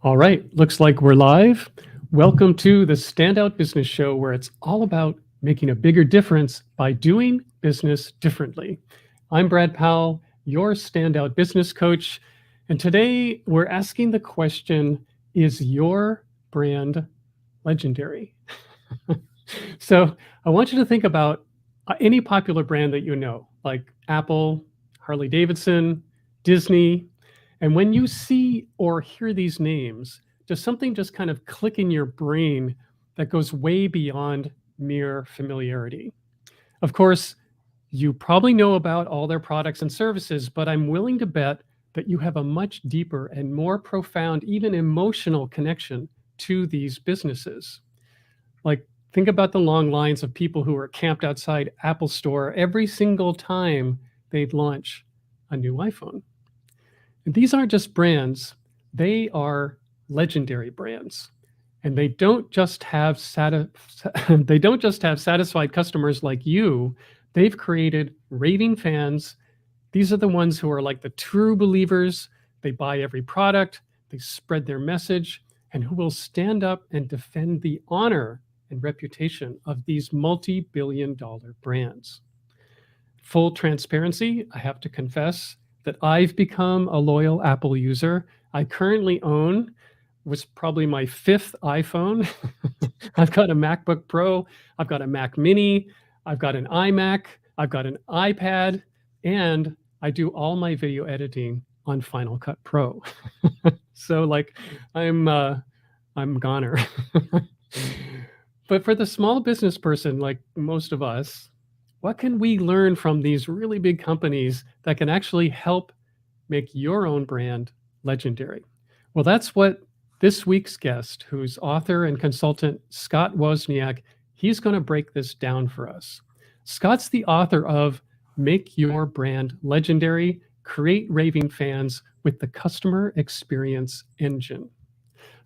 All right, looks like we're live. Welcome to the Standout Business Show, where it's all about making a bigger difference by doing business differently. I'm Brad Powell, your Standout Business Coach, and today we're asking the question, is your brand legendary? So I want you to think about any popular brand that you know, like Apple, Harley-Davidson, Disney, and when you see or hear these names, does something just kind of click in your brain that goes way beyond mere familiarity? Of course, you probably know about all their products and services, but I'm willing to bet that you have a much deeper and more profound, even emotional connection to these businesses. Like, think about the long lines of people who are camped outside Apple Store every single time they'd launch a new iPhone. And these aren't just brands, they are legendary brands. And they don't just have they don't just have satisfied customers like you. They've created raving fans. These are the ones who are like the true believers. They buy every product, they spread their message, and who will stand up and defend the honor and reputation of these multi-billion-dollar brands. Full transparency, I have to confess that I've become a loyal Apple user. I currently own was probably my fifth iPhone. I've got a MacBook Pro, I've got a Mac Mini, I've got an iMac, I've got an iPad, and I do all my video editing on Final Cut Pro. So like I'm goner. But for the small business person like most of us, what can we learn from these really big companies that can actually help make your own brand legendary? Well, that's what this week's guest, who's author and consultant Scott Wozniak, he's going to break this down for us. Scott's the author of Make Your Brand Legendary, Create Raving Fans with the Customer Experience Engine.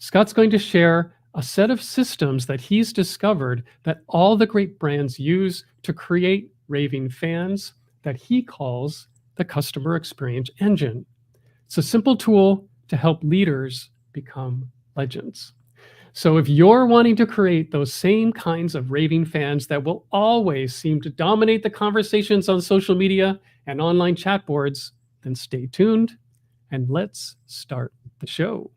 Scott's going to share a set of systems that he's discovered that all the great brands use to create raving fans that he calls the Customer Experience Engine. It's a simple tool to help leaders become legends. So if you're wanting to create those same kinds of raving fans that will always seem to dominate the conversations on social media and online chat boards, then stay tuned and let's start the show.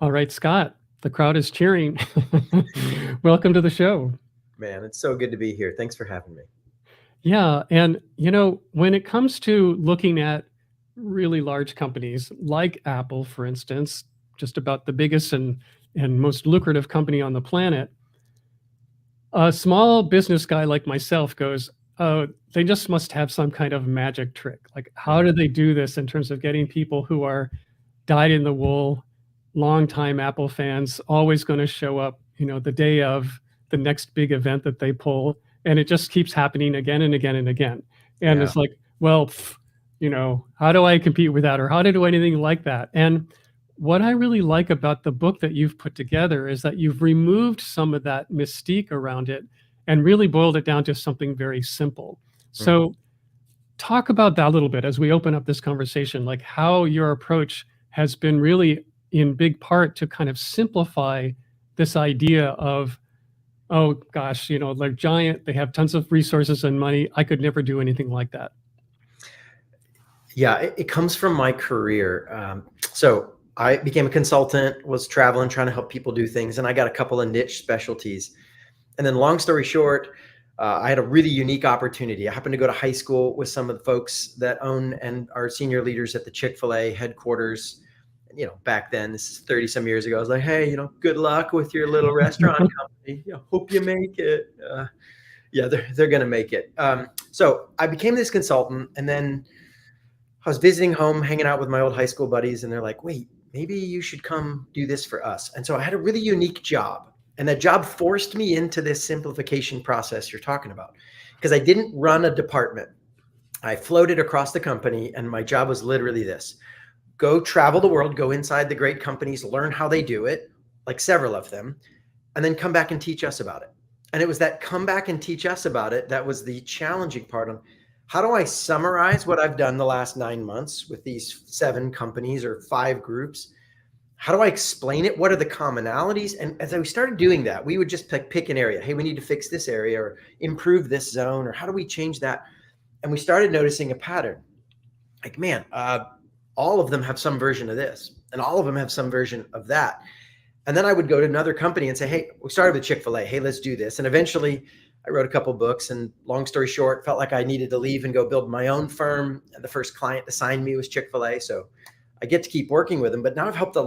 All right, Scott, the crowd is cheering. Welcome to the show. Man, it's so good to be here. Thanks for having me. Yeah, and when it comes to looking at really large companies like Apple, for instance, just about the biggest and most lucrative company on the planet, a small business guy like myself goes, oh, they just must have some kind of magic trick. Like, how do they do this in terms of getting people who are dyed-in-the-wool, longtime Apple fans, always going to show up, the day of the next big event that they pull, and it just keeps happening again and again and again. And It's like, well, how do I compete with that, or how to do anything like that? And what I really like about the book that you've put together is that you've removed some of that mystique around it and really boiled it down to something very simple. So talk about that a little bit as we open up this conversation, like how your approach has been really in big part to kind of simplify this idea of, oh gosh, they're giant, they have tons of resources and money, I could never do anything like that. Yeah, it comes from my career. So I became a consultant, was traveling, trying to help people do things, and I got a couple of niche specialties. And then long story short, I had a really unique opportunity. I happened to go to high school with some of the folks that own and are senior leaders at the Chick-fil-A headquarters. Back then, this is 30 some years ago, I was like, hey, good luck with your little restaurant company. Hope you make it. They're going to make it. So I became this consultant, and then I was visiting home, hanging out with my old high school buddies, and they're like, wait, maybe you should come do this for us. And so I had a really unique job, and that job forced me into this simplification process you're talking about. because I didn't run a department. I floated across the company, and my job was literally this: go travel the world, go inside the great companies, learn how they do it, like several of them, and then come back and teach us about it. And it was that come back and teach us about it that was the challenging part on how do I summarize what I've done the last 9 months with these 7 companies or 5 groups? How do I explain it? What are the commonalities? And as we started doing that, we would just pick an area. Hey, we need to fix this area or improve this zone, or how do we change that? And we started noticing a pattern. Like, man, all of them have some version of this, and all of them have some version of that. And then I would go to another company and say, hey, we started with Chick-fil-A. Hey, let's do this. And eventually I wrote a couple books, and long story short, felt like I needed to leave and go build my own firm. And the first client to sign me was Chick-fil-A. So I get to keep working with them, but now I've helped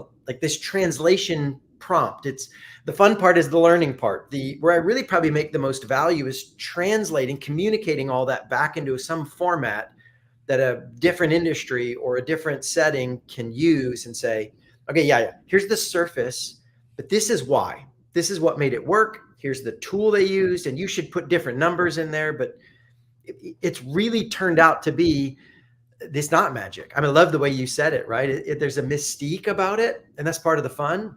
this translation prompt. It's the fun part is the learning part. Where I really probably make the most value is translating, communicating all that back into some format that a different industry or a different setting can use and say, okay, yeah, here's the surface, but this is why. This is what made it work. Here's the tool they used, and you should put different numbers in there. But it's really turned out to be, it's not magic. I mean, I love the way you said it, right? There's a mystique about it, and that's part of the fun.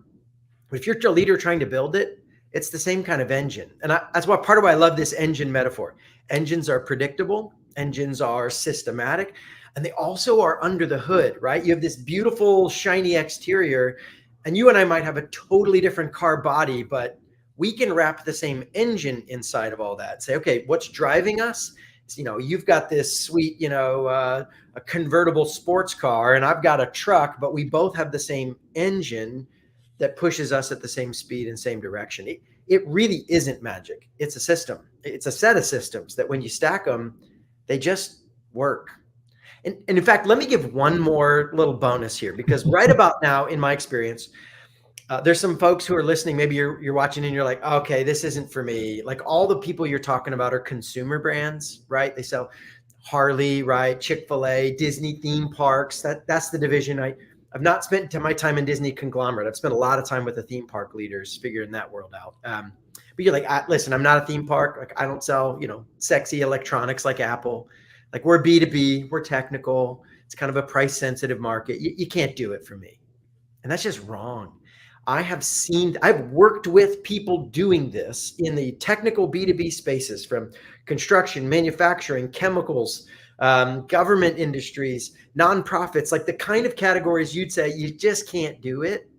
But if you're a leader trying to build it, it's the same kind of engine. And that's why part of why I love this engine metaphor. Engines are predictable. Engines are systematic, and they also are under the hood, right? You have this beautiful, shiny exterior, and you and I might have a totally different car body, but we can wrap the same engine inside of all that. Say, okay, what's driving us? You've got this sweet, a convertible sports car, and I've got a truck, but we both have the same engine that pushes us at the same speed and same direction. It really isn't magic. It's a system. It's a set of systems that when you stack them, they just work. And in fact, let me give one more little bonus here, because right about now, in my experience, there's some folks who are listening. Maybe you're watching and you're like, okay, this isn't for me. Like, all the people you're talking about are consumer brands, right? They sell Harley, right? Chick-fil-A, Disney theme parks. That's the division. I've not spent my time in Disney conglomerate. I've spent a lot of time with the theme park leaders figuring that world out. But you're like, listen, I'm not a theme park. Like, I don't sell, sexy electronics like Apple. Like, we're B2B, we're technical. It's kind of a price sensitive market. You can't do it for me. And that's just wrong. I've worked with people doing this in the technical B2B spaces, from construction, manufacturing, chemicals, government industries, nonprofits, like the kind of categories you'd say you just can't do it.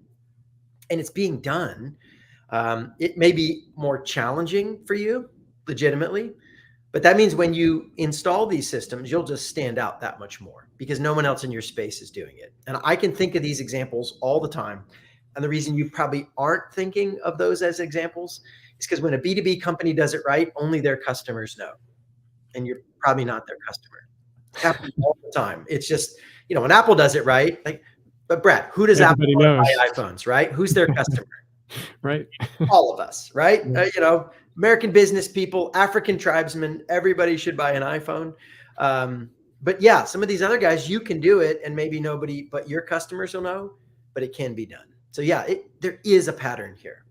And it's being done. It may be more challenging for you, legitimately, but that means when you install these systems, you'll just stand out that much more because no one else in your space is doing it. And I can think of these examples all the time. And the reason you probably aren't thinking of those as examples is because when a B2B company does it right, only their customers know. And you're probably not their customer. It happens all the time. It's just, when Apple does it right, but Brad, who does Everybody Apple knows. buy iPhones, right? Who's their customer? Right. All of us, right? Yeah. American business people, African tribesmen, everybody should buy an iPhone. But yeah, some of these other guys, you can do it and maybe nobody but your customers will know, but it can be done. So yeah, there is a pattern here.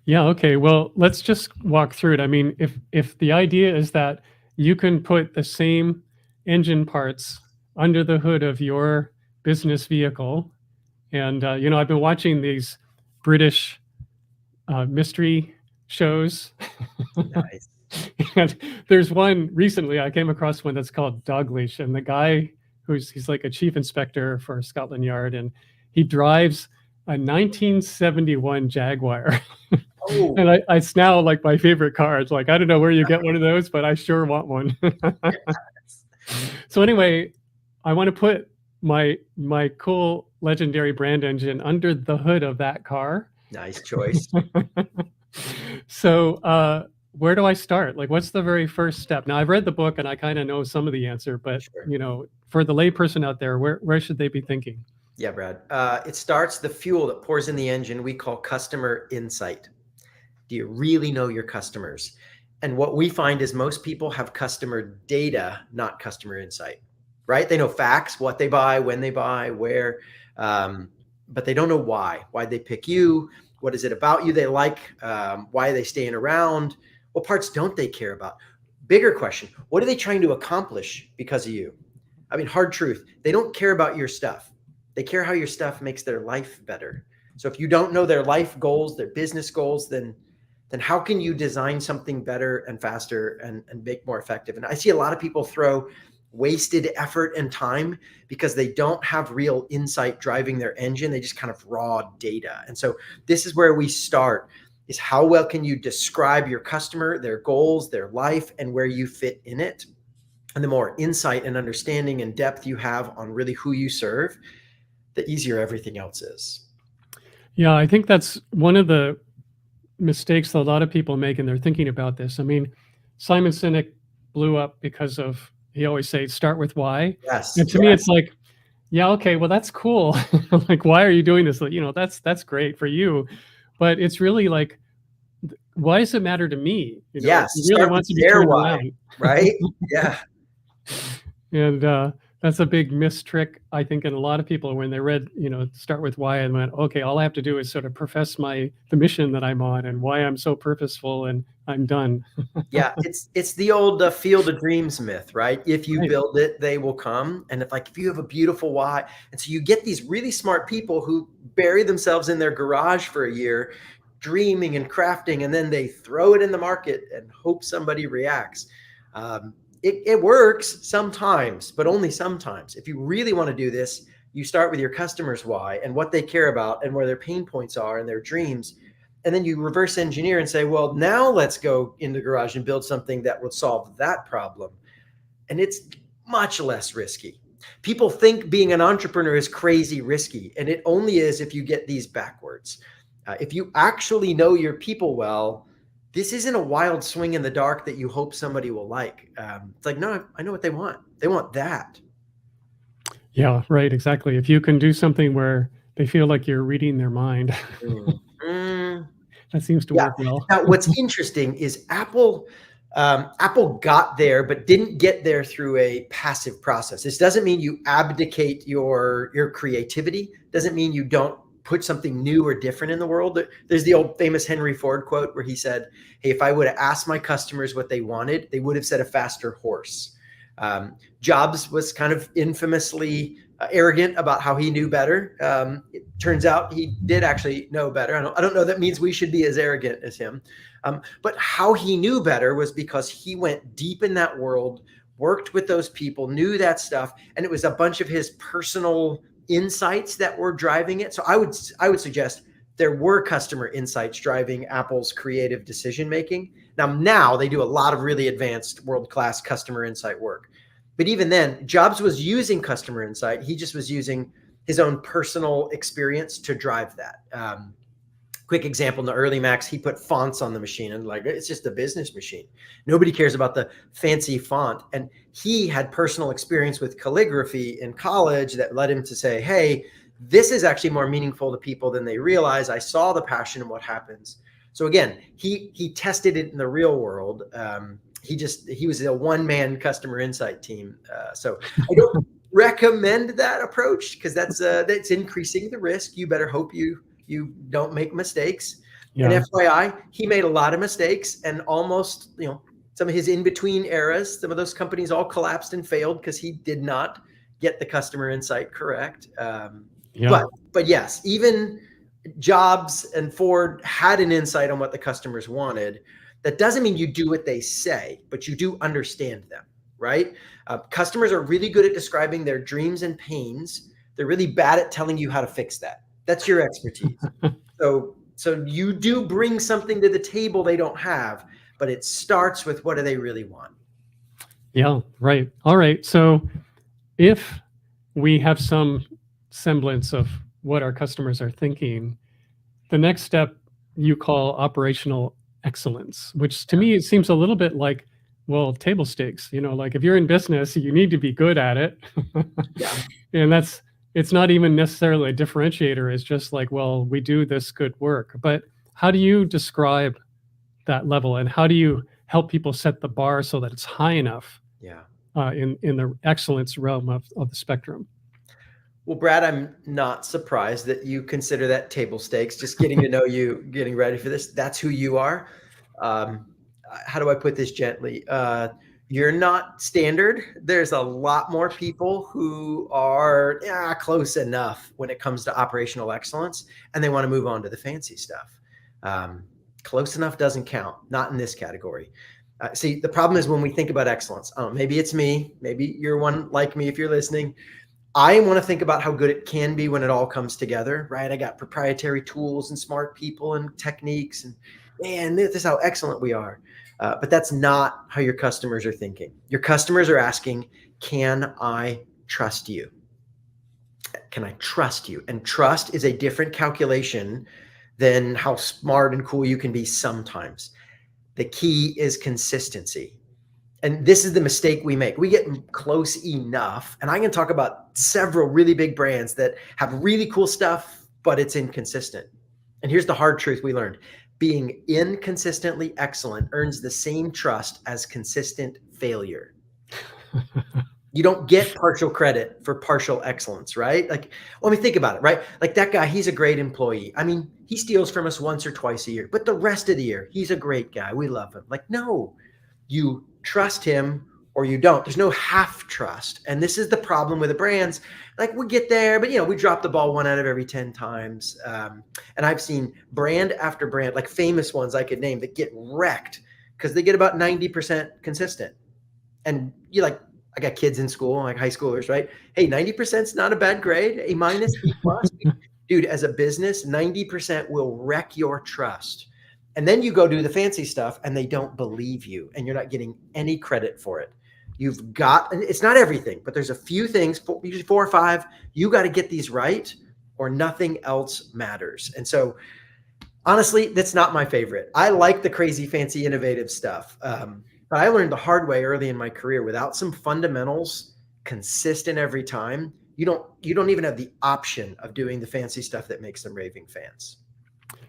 Yeah. Okay. Well, let's just walk through it. I mean, if the idea is that you can put the same engine parts under the hood of your business vehicle, and I've been watching these British mystery shows. Nice. And there's one recently, I came across one that's called Dogleash, and the guy he's like a chief inspector for Scotland Yard, and he drives a 1971 Jaguar. Oh, And it's now like my favorite car. It's like, I don't know where you get one of those, but I sure want one. So anyway, I want to put my cool legendary brand engine under the hood of that car. nice choice. So where do I start? Like, what's the very first step? Now, I've read the book and I kind of know some of the answer, but Sure. For the layperson out there, where should they be thinking? Yeah, Brad. It starts the fuel that pours in the engine we call customer insight. Do you really know your customers? And what we find is most people have customer data, not customer insight, right? They know facts, what they buy, when they buy, where, but they don't know why they pick you. What is it about you they like? Why are they staying around? What parts don't they care about? Bigger question, what are they trying to accomplish because of you? I mean, hard truth, they don't care about your stuff. They care how your stuff makes their life better. So if you don't know their life goals, their business goals, then how can you design something better and faster and make more effective? And I see a lot of people throw wasted effort and time because they don't have real insight driving their engine. They just kind of raw data. And so this is where we start, is how well can you describe your customer, their goals, their life, and where you fit in it. And the more insight and understanding and depth you have on really who you serve, the easier everything else is. Yeah, I think that's one of the mistakes that a lot of people make, and they're thinking about this. I mean, Simon Sinek blew up because of, he always say, start with why. Yes. And to me, it's like, yeah, okay, well, that's cool. Like, why are you doing this? You know, that's great for you. But it's really like, why does it matter to me? You know, yes. it really wants to be turned around. Right? Yeah. And that's a big missed trick, I think, in a lot of people when they read, you know, start with why and went, okay, all I have to do is sort of profess the mission that I'm on and why I'm so purposeful and I'm done. Yeah, it's the old field of dreams myth, right? If you Right. build it, they will come. And if you have a beautiful why, and so you get these really smart people who bury themselves in their garage for a year, dreaming and crafting, and then they throw it in the market and hope somebody reacts. It works sometimes, but only sometimes. If you really want to do this, you start with your customers' why and what they care about and where their pain points are and their dreams. And then you reverse engineer and say, well, now let's go in the garage and build something that will solve that problem. And it's much less risky. People think being an entrepreneur is crazy risky, and it only is if you get these backwards. If you actually know your people well, this isn't a wild swing in the dark that you hope somebody will like. It's like, no, I know what they want. They want that. Yeah, right, exactly. If you can do something where they feel like you're reading their mind, that seems to work well. Now, what's interesting is Apple got there, but didn't get there through a passive process. This doesn't mean you abdicate your creativity. Doesn't mean you don't put something new or different in the world. There's the old famous Henry Ford quote where he said, hey, if I would have asked my customers what they wanted, they would have said a faster horse. Jobs was kind of infamously arrogant about how he knew better. It turns out he did actually know better. I don't know that means we should be as arrogant as him. But how he knew better was because he went deep in that world, worked with those people, knew that stuff, and it was a bunch of his personal insights that were driving it. So I would suggest there were customer insights driving Apple's creative decision making. Now they do a lot of really advanced world-class customer insight work. But even then, Jobs was using customer insight. He just was using his own personal experience to drive that. Quick example, in the early Macs, he put fonts on the machine and like, it's just a business machine. Nobody cares about the fancy font. And he had personal experience with calligraphy in college that led him to say, hey, this is actually more meaningful to people than they realize. I saw the passion and what happens. So again, he tested it in the real world. He was a one-man customer insight team. So I don't recommend that approach because that's increasing the risk. You better hope you don't make mistakes. Yeah. And FYI, he made a lot of mistakes and almost, some of his in-between eras, some of those companies all collapsed and failed because he did not get the customer insight correct. But yes, even Jobs and Ford had an insight on what the customers wanted. That doesn't mean you do what they say, but you do understand them, right? Customers are really good at describing their dreams and pains. They're really bad at telling you how to fix that. That's your expertise. So you do bring something to the table they don't have, but it starts with what do they really want? Yeah, right. All right. So if we have some semblance of what our customers are thinking, the next step you call operational excellence, which to me, it seems a little bit like, well, table stakes, like if you're in business, you need to be good at it. And it's not even necessarily a differentiator. It's just like, well, we do this good work. But how do you describe that level and how do you help people set the bar so that it's high enough in the excellence realm of the spectrum? Well, Brad, I'm not surprised that you consider that table stakes. Just getting to know you, getting ready for this, that's who you are. how do I put this gently? You're not standard. There's a lot more people who are close enough when it comes to operational excellence, and they want to move on to the fancy stuff. Close enough doesn't count, not in this category. See, the problem is when we think about excellence, maybe it's me, maybe you're one like me if you're listening. I want to think about how good it can be when it all comes together, right? I got proprietary tools and smart people and techniques, and man, this is how excellent we are. But that's not how your customers are thinking. Your customers are asking, can I trust you? Can I trust you? And trust is a different calculation than how smart and cool you can be sometimes. The key is consistency. And this is the mistake we make. We get close enough. And I can talk about several really big brands that have really cool stuff, but it's inconsistent. And here's the hard truth we learned. Being inconsistently excellent earns the same trust as consistent failure. You don't get partial credit for partial excellence, right? Like, let me think about it, right? Like that guy, he's a great employee. I mean, he steals from us once or twice a year, but the rest of the year, he's a great guy. We love him. Like, no, you trust him or you don't. There's no half trust. And this is the problem with the brands. Like we get there, but we drop the ball 1 out of every 10 times. And I've seen brand after brand, like famous ones I could name, that get wrecked because they get about 90% consistent. And I got kids in school, like high schoolers, right? Hey, 90% is not a bad grade. A minus, B plus. Dude, as a business, 90% will wreck your trust. And then you go do the fancy stuff and they don't believe you and you're not getting any credit for it. You've got, it's not everything, but there's a few things, usually 4 or 5, you got to get these right or nothing else matters. And so honestly, that's not my favorite. I like the crazy, fancy, innovative stuff. But I learned the hard way early in my career, without some fundamentals consistent every time, you don't even have the option of doing the fancy stuff that makes them raving fans.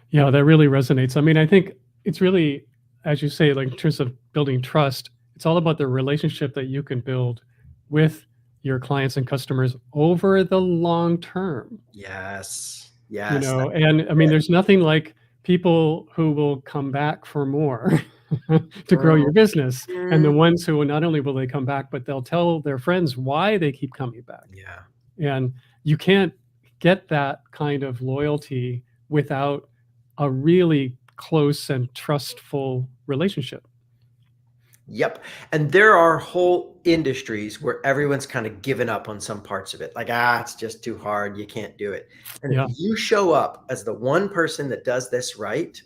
Yeah, that really resonates. I mean, I think it's really, as you say, like in terms of building trust, it's all about the relationship that you can build with your clients and customers over the long term. Yes. And I mean, there's nothing like people who will come back for more to grow your business. And the ones who not only will they come back, but they'll tell their friends why they keep coming back. Yeah. And you can't get that kind of loyalty without a really close and trustful relationship. Yep. And there are whole industries where everyone's kind of given up on some parts of it. Like, it's just too hard. You can't do it. And if you show up as the one person that does this right,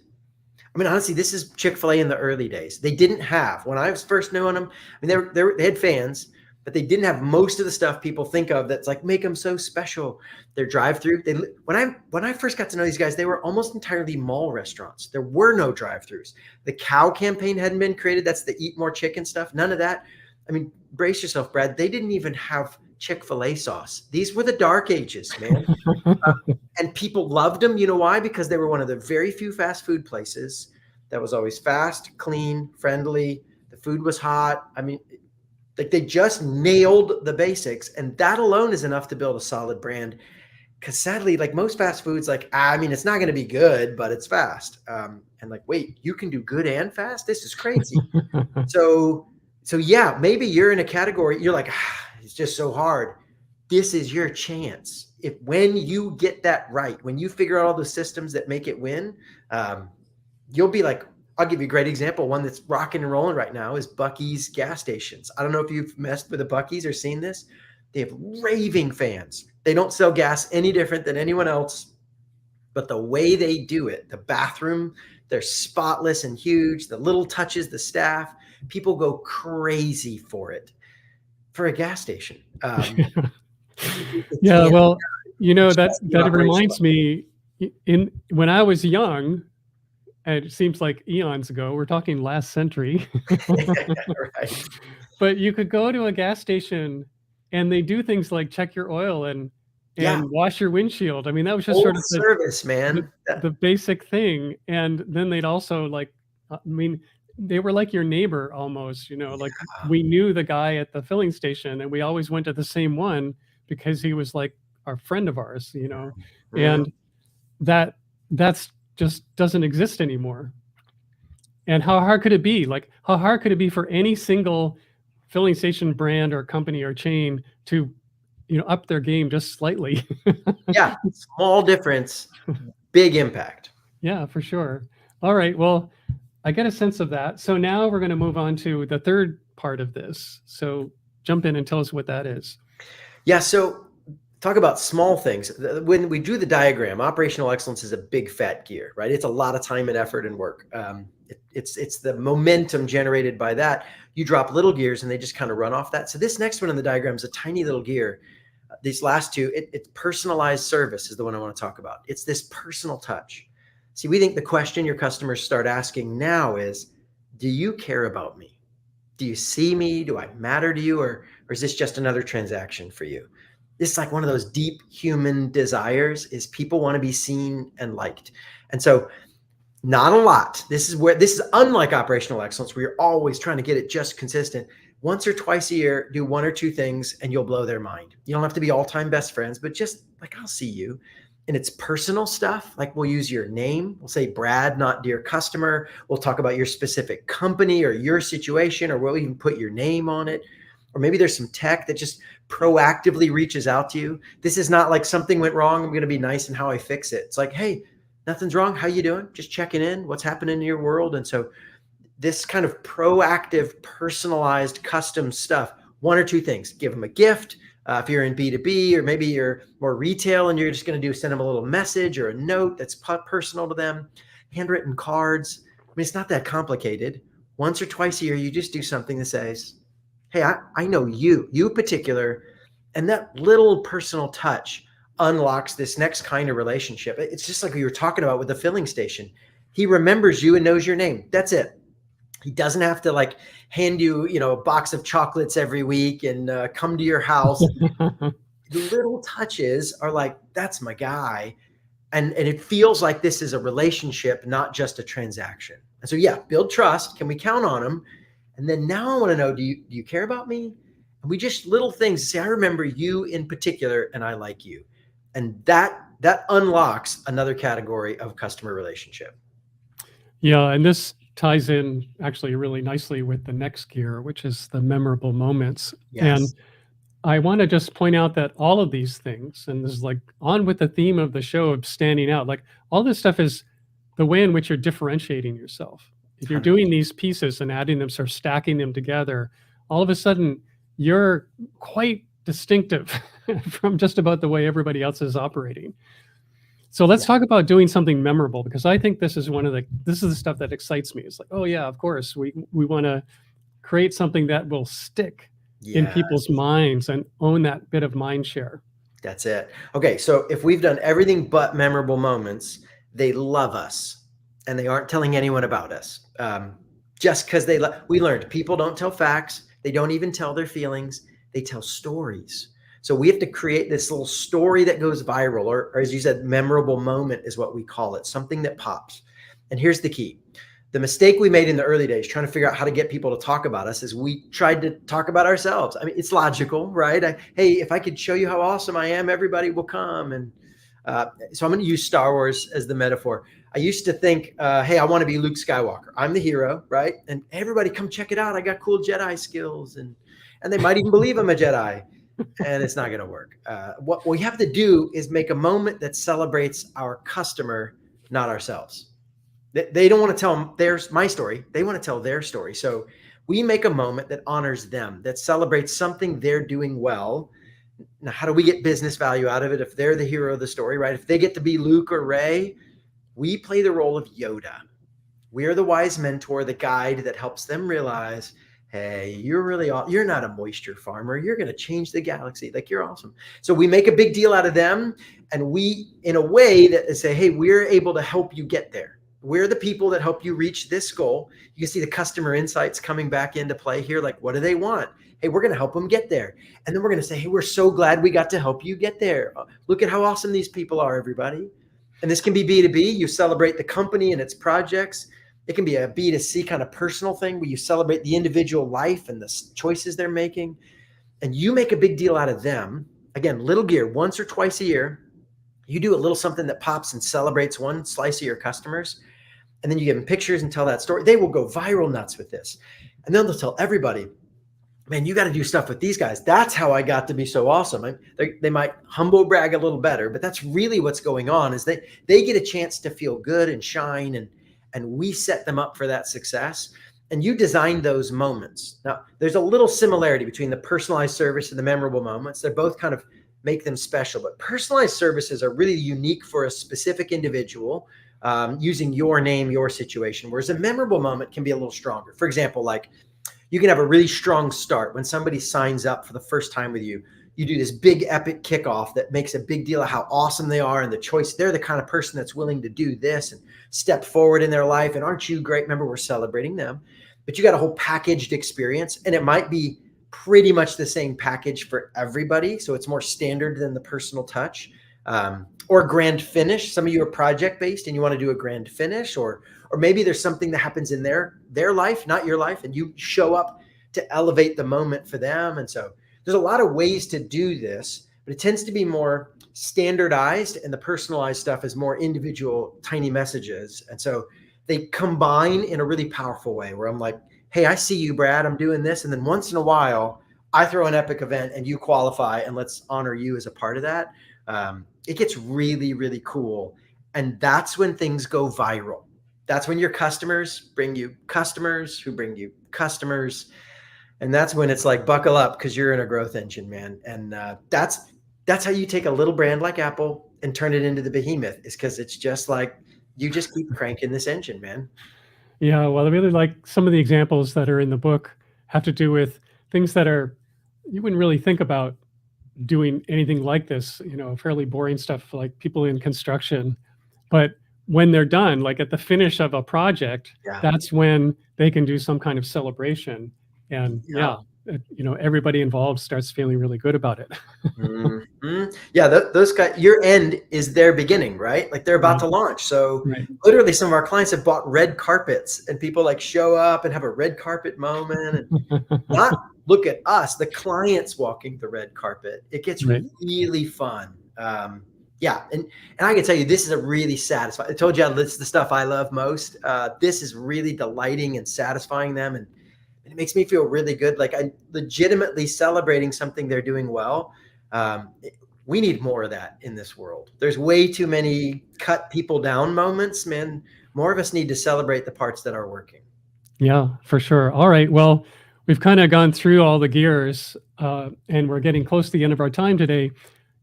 I mean, honestly, this is Chick-fil-A in the early days. They didn't have, when I was first knowing them, I mean, they had fans, but they didn't have most of the stuff people think of that's like make them so special. Their drive-through. When I first got to know these guys, they were almost entirely mall restaurants. There were no drive-throughs. The cow campaign hadn't been created. That's the eat more chicken stuff. None of that. I mean, brace yourself, Brad. They didn't even have Chick-fil-A sauce. These were the dark ages, man. And people loved them. You know why? Because they were one of the very few fast food places that was always fast, clean, friendly. The food was hot. I mean, like they just nailed the basics, and that alone is enough to build a solid brand. Because sadly, like most fast foods, like, I mean, it's not going to be good, but it's fast. And like, wait, you can do good and fast? This is crazy. So yeah, maybe you're in a category, you're like, it's just so hard. This is your chance. When you get that right, when you figure out all the systems that make it win, you'll be like, I'll give you a great example. One that's rocking and rolling right now is Buc-ee's gas stations. I don't know if you've messed with a Buc-ee's or seen this. They have raving fans. They don't sell gas any different than anyone else, but the way they do it, the bathroom, they're spotless and huge. The little touches, the staff, people go crazy for it for a gas station. Yeah, well, that reminds me, when I was young, and it seems like eons ago, we're talking last century. Right. But you could go to a gas station and they do things like check your oil and wash your windshield. I mean, that was just sort of service, man. The basic thing. And then they'd also they were like your neighbor almost, like we knew the guy at the filling station and we always went to the same one because he was like a friend of ours, and that's just doesn't exist anymore. And how hard could it be? Like, how hard could it be for any single filling station brand or company or chain to, up their game just slightly? Yeah, small difference, big impact. Yeah, for sure. All right. Well, I get a sense of that. So now we're going to move on to the third part of this. So jump in and tell us what that is. Yeah, so talk about small things. When we do the diagram, operational excellence is a big fat gear, right? It's a lot of time and effort and work. It's the momentum generated by that. You drop little gears and they just kind of run off that. So this next one in the diagram is a tiny little gear. These last two, it's personalized service is the one I want to talk about. It's this personal touch. See, we think the question your customers start asking now is, do you care about me? Do you see me? Do I matter to you? Or is this just another transaction for you? This is like one of those deep human desires is people want to be seen and liked. And so not a lot. This is unlike operational excellence where you're always trying to get it just consistent. Once or twice a year, do one or two things and you'll blow their mind. You don't have to be all-time best friends, but just like, I'll see you. And it's personal stuff. Like we'll use your name. We'll say Brad, not dear customer. We'll talk about your specific company or your situation, or we'll even put your name on it. Or maybe there's some tech that just proactively reaches out to you. This is not like something went wrong, I'm going to be nice in how I fix it. It's like, hey, nothing's wrong. How you doing? Just checking in. What's happening in your world? And so this kind of proactive, personalized, custom stuff, one or two things. Give them a gift. If you're in B2B, or maybe you're more retail and you're just going to send them a little message or a note that's personal to them. Handwritten cards. I mean, it's not that complicated. Once or twice a year, you just do something that says, hey, I know you particular. And that little personal touch unlocks this next kind of relationship. It's just like we were talking about with the filling station. He remembers you and knows your name. That's it. He doesn't have to like hand you, a box of chocolates every week and come to your house. The little touches are like, that's my guy. And it feels like this is a relationship, not just a transaction. And so, yeah, build trust. Can we count on him? And then now I want to know, do you care about me? And we just little things say, I remember you in particular, and I like you. And that unlocks another category of customer relationship. Yeah. And this ties in actually really nicely with the next gear, which is the memorable moments. Yes. And I want to just point out that all of these things, and this is like on with the theme of the show of standing out, like all this stuff is the way in which you're differentiating yourself. If you're doing these pieces and adding them, sort of stacking them together, all of a sudden you're quite distinctive from just about the way everybody else is operating. So let's talk about doing something memorable, because I think this is the stuff that excites me. It's like, oh yeah, of course, we want to create something that will stick in people's minds and own that bit of mind share. That's it. Okay, so if we've done everything but memorable moments, they love us and they aren't telling anyone about us. Just because we learned people don't tell facts. They don't even tell their feelings. They tell stories. So we have to create this little story that goes viral, or as you said, memorable moment is what we call it, something that pops. And here's the key. The mistake we made in the early days trying to figure out how to get people to talk about us is we tried to talk about ourselves. I mean, it's logical, right? Hey, if I could show you how awesome I am, everybody will come. And so I'm going to use Star Wars as the metaphor. I used to think, hey, I want to be Luke Skywalker. I'm the hero, right? And everybody come check it out. I got cool Jedi skills. And they might even believe I'm a Jedi. And it's not going to work. What we have to do is make a moment that celebrates our customer, not ourselves. They don't want to tell my story. They want to tell their story. So we make a moment that honors them, that celebrates something they're doing well. Now, how do we get business value out of it if they're the hero of the story, right? If they get to be Luke or Rey, we play the role of Yoda. We're the wise mentor, the guide that helps them realize, hey, you're not a moisture farmer. You're going to change the galaxy. Like, you're awesome. So we make a big deal out of them. And we, in a way that say, hey, we're able to help you get there. We're the people that help you reach this goal. You can see the customer insights coming back into play here. Like, what do they want? Hey, we're going to help them get there. And then we're going to say, hey, we're so glad we got to help you get there. Look at how awesome these people are, everybody. And this can be B2B. You celebrate the company and its projects. It can be a B2C kind of personal thing where you celebrate the individual life and the choices they're making. And you make a big deal out of them. Again, little gear, once or twice a year. You do a little something that pops and celebrates one slice of your customers. and then you give them pictures and tell that story, they will go viral nuts with this. And then they'll tell everybody, man, you got to do stuff with these guys. That's how I got to be so awesome. They might humble brag a little better, but that's really what's going on, is they get a chance to feel good and shine, and we set them up for that success. And you design those moments. Now, there's a little similarity between the personalized service and the memorable moments. They're both kind of make them special, but personalized services are really unique for a specific individual, using your name, your situation, whereas a memorable moment can be a little stronger. For example, like, you can have a really strong start when somebody signs up for the first time with you. You do this big epic kickoff that makes a big deal of how awesome they are and the choice. They're the kind of person that's willing to do this and step forward in their life. And aren't you great? Remember, we're celebrating them. But you got a whole packaged experience, and it might be pretty much the same package for everybody. So it's more standard than the personal touch, or grand finish. Some of you are project based and you want to do a grand finish, or maybe there's something that happens in their life, not your life, and you show up to elevate the moment for them. And so there's a lot of ways to do this, but it tends to be more standardized, and the personalized stuff is more individual, tiny messages. And so they combine in a really powerful way, where I'm like, hey, I see you, Brad, I'm doing this. And then once in a while, I throw an epic event and you qualify, and let's honor you as a part of that. It gets really, really cool. And that's when things go viral. That's when your customers bring you customers who bring you customers. And that's when it's like, buckle up, because you're in a growth engine, man. And that's how you take a little brand like Apple and turn it into the behemoth, is because it's just like, you just keep cranking this engine, man. Yeah, well, I really like some of the examples that are in the book have to do with things that are, you wouldn't really think about doing anything like this, fairly boring stuff like people in construction. But when they're done, like at the finish of a project, that's when they can do some kind of celebration. And everybody involved starts feeling really good about it. Mm-hmm. Yeah, those guys, your end is their beginning, right? Like they're about to launch. So literally some of our clients have bought red carpets, and people like show up and have a red carpet moment, and not look at us, the clients walking the red carpet. It gets really fun. Yeah. And I can tell you, this is a really satisfying, I told you this is the stuff I love most. This is really delighting and satisfying them. And it makes me feel really good. Like I'm legitimately celebrating something they're doing well. We need more of that in this world. There's way too many cut people down moments, man. More of us need to celebrate the parts that are working. Yeah, for sure. All right. Well, we've kind of gone through all the gears, and we're getting close to the end of our time today.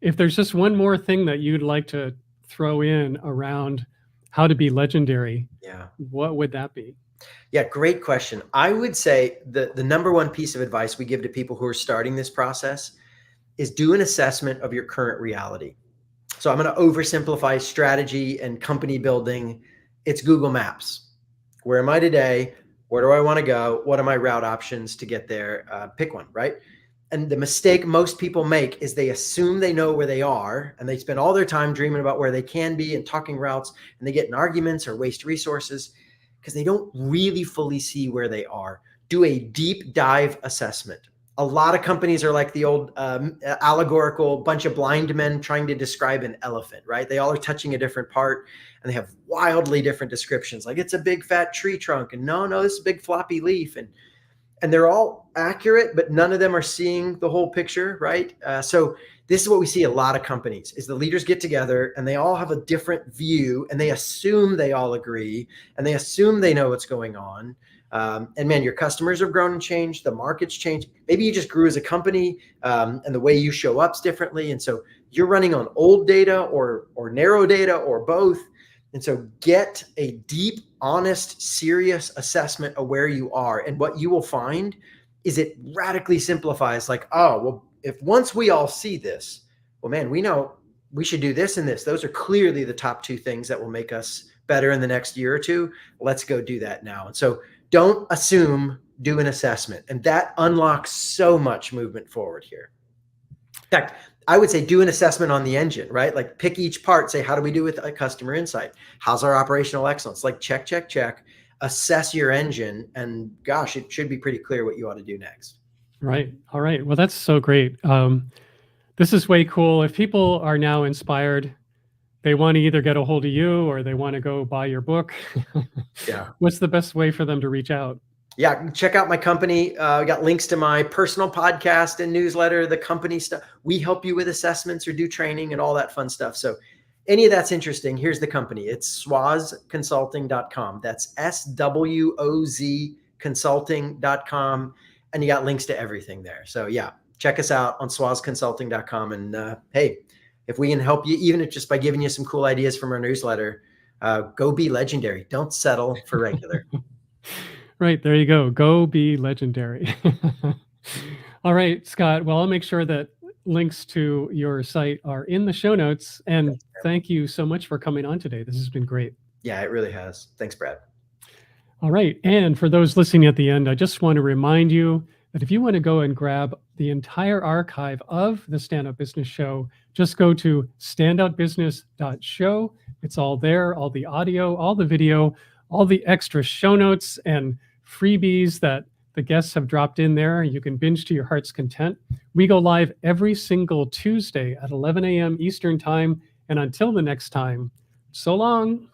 If there's just one more thing that you'd like to throw in around how to be legendary, what would that be? Yeah, great question. I would say the number one piece of advice we give to people who are starting this process is do an assessment of your current reality. So I'm going to oversimplify strategy and company building. It's Google Maps. Where am I today? Where do I want to go? What are my route options to get there? Pick one, right? And the mistake most people make is they assume they know where they are, and they spend all their time dreaming about where they can be and talking routes, and they get in arguments or waste resources because they don't really fully see where they are. Do a deep dive assessment. A lot of companies are like the old allegorical bunch of blind men trying to describe an elephant, right? They all are touching a different part, and they have wildly different descriptions. Like it's a big fat tree trunk, and no, this is a big floppy leaf. And they're all accurate, but none of them are seeing the whole picture, right? So this is what we see a lot of companies is the leaders get together and they all have a different view, and they assume they all agree, and they assume they know what's going on. And man, your customers have grown and changed. The market's changed. Maybe you just grew as a company, and the way you show up's differently. And so you're running on old data or narrow data or both. And so get a deep, honest, serious assessment of where you are. And what you will find is it radically simplifies, like, oh, well, if once we all see this, well, man, we know we should do this and this. Those are clearly the top two things that will make us better in the next year or two. Let's go do that now. And so don't assume, do an assessment. And that unlocks so much movement forward here. In fact, I would say do an assessment on the engine, right? Like pick each part, say, how do we do with a customer insight? How's our operational excellence? Like check, check, check, assess your engine, and gosh, it should be pretty clear what you ought to do next. Right. All right. Well, that's so great. This is way cool. If people are now inspired they want to either get a hold of you or they want to go buy your book, Yeah. what's the best way for them to reach out? Yeah, check out my company. We got links to my personal podcast and newsletter, the company stuff. We help you with assessments or do training and all that fun stuff. So any of that's interesting, here's the company. It's swozconsulting.com. That's SWOZ consulting.com. And you got links to everything there. So yeah, check us out on swozconsulting.com. And hey, if we can help you, even if just by giving you some cool ideas from our newsletter, go be legendary. Don't settle for regular. Right, there you go. Go be legendary. All right, Scott. Well, I'll make sure that links to your site are in the show notes. And thank you so much for coming on today. This has been great. Yeah, it really has. Thanks, Brad. All right. And for those listening at the end, I just want to remind you that if you want to go and grab the entire archive of the Stand Out Business Show, just go to standoutbusiness.show. It's all there, all the audio, all the video, all the extra show notes and freebies that the guests have dropped in there. You can binge to your heart's content. We go live every single Tuesday at 11 a.m. Eastern Time. And until the next time, so long.